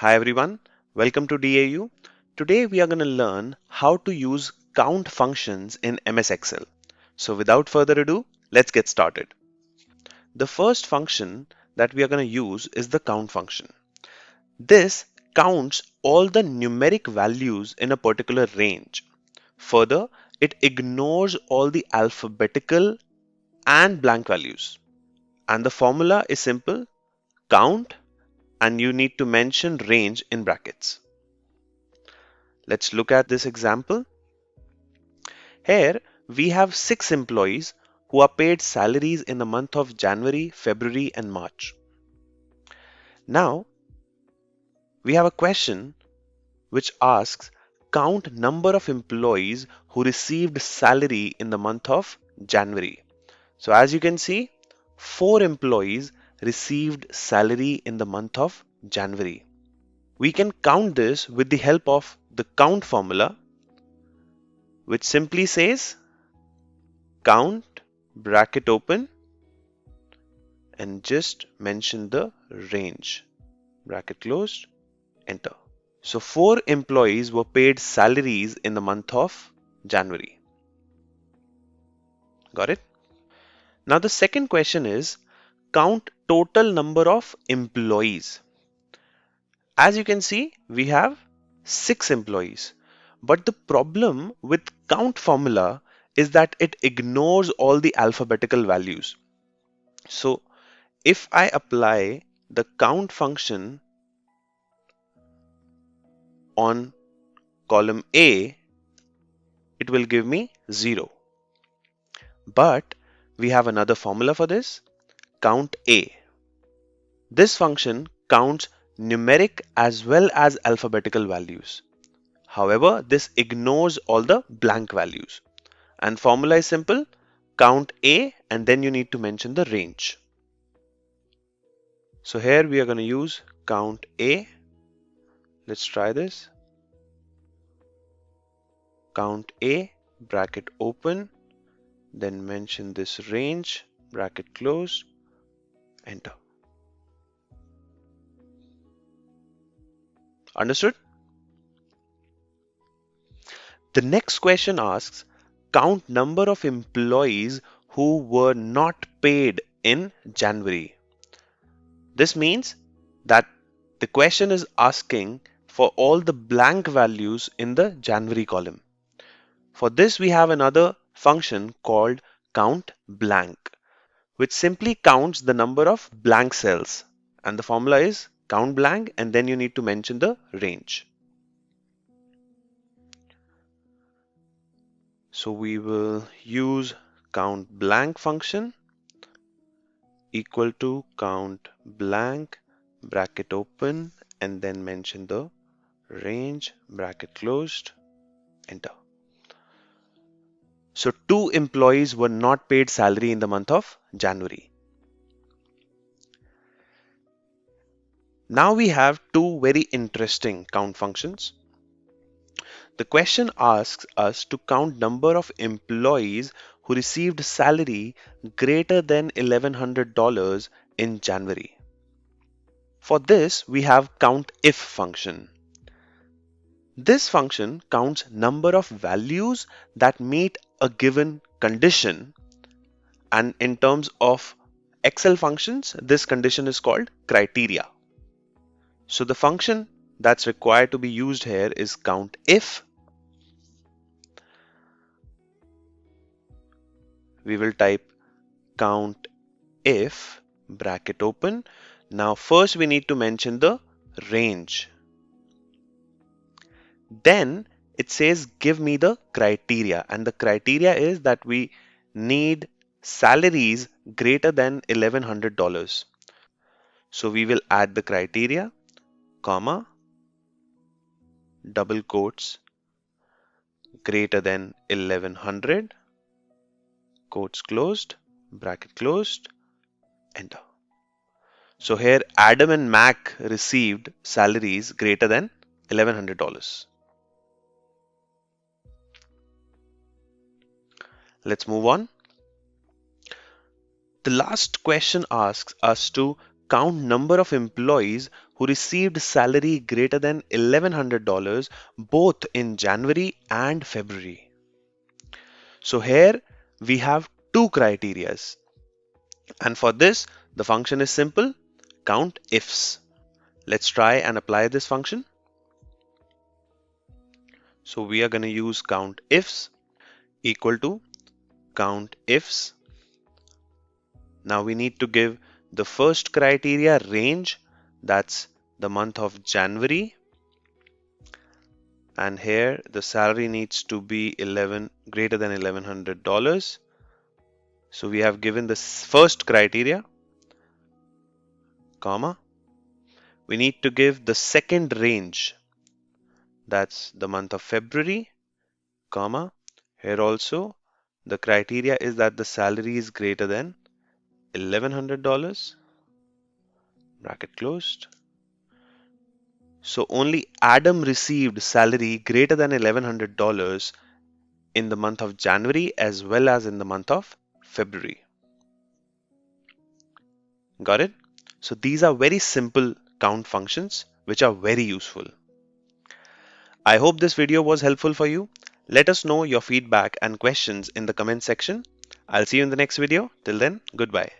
Hi everyone, welcome to DAU. Today we are going to learn how to use count functions in MS Excel. So without further ado, let's get started. The first function that we are going to use is the count function. This counts all the numeric values in a particular range. Further, it ignores all the alphabetical and blank values. And the formula is simple, count, and you need to mention range in brackets. Let's look at this example. Here we have 6 employees who are paid salaries in the month of January, February and March. Now we have a question which asks count number of employees who received salary in the month of January. So as you can see, 4 employees received salary in the month of January. We can count this with the help of the count formula, which simply says count bracket open and just mention the range bracket closed, enter. So 4 employees were paid salaries in the month of January. Got it? Now the second question is count total number of employees. As you can see, we have 6 employees. But the problem with count formula is that it ignores all the alphabetical values. So if I apply the count function on column A, it will give me 0. But we have another formula for this, count A. This function counts numeric as well as alphabetical values. However, this ignores all the blank values. And formula is simple, count A and then you need to mention the range. So here we are going to use count A. Let's try this. Count A, bracket open, then mention this range, bracket closed, enter. Understood? The next question asks, count number of employees who were not paid in January. This means that the question is asking for all the blank values in the January column. For this, we have another function called COUNTBLANK, which simply counts the number of blank cells. And the formula is COUNTBLANK and then you need to mention the range. So we will use COUNTBLANK function equal to COUNTBLANK bracket open and then mention the range bracket closed, enter. So 2 employees were not paid salary in the month of January. Now we have 2 very interesting count functions. The question asks us to count number of employees who received salary greater than $1,100 in January. For this, we have COUNTIF function. This function counts number of values that meet a given condition, and in terms of Excel functions, this condition is called criteria. So the function that's required to be used here is COUNTIF. We will type COUNTIF bracket open. Now first we need to mention the range. Then it says give me the criteria, and the criteria is that we need salaries greater than $1,100. So we will add the criteria, comma, double quotes, greater than 1100, quotes closed, bracket closed, enter. So here Adam and Mac received salaries greater than $1,100. Let's move on. The last question asks us to count number of employees who received salary greater than $1,100 both in January and February. So here we have two criterias. And for this, the function is simple, COUNTIFS. Let's try and apply this function. So we are going to use COUNTIFS equal to COUNTIFS. Now we need to give the first criteria range, that's the month of January. And here the salary needs to be greater than $1,100. So we have given the first criteria, comma. We need to give the second range, that's the month of February, comma. Here also the criteria is that the salary is greater than $1,100, bracket closed. So only Adam received salary greater than $1,100 in the month of January as well as in the month of February. Got it? So these are very simple count functions which are very useful. I hope this video was helpful for you. Let us know your feedback and questions in the comment section. I'll see you in the next video. Till then, goodbye.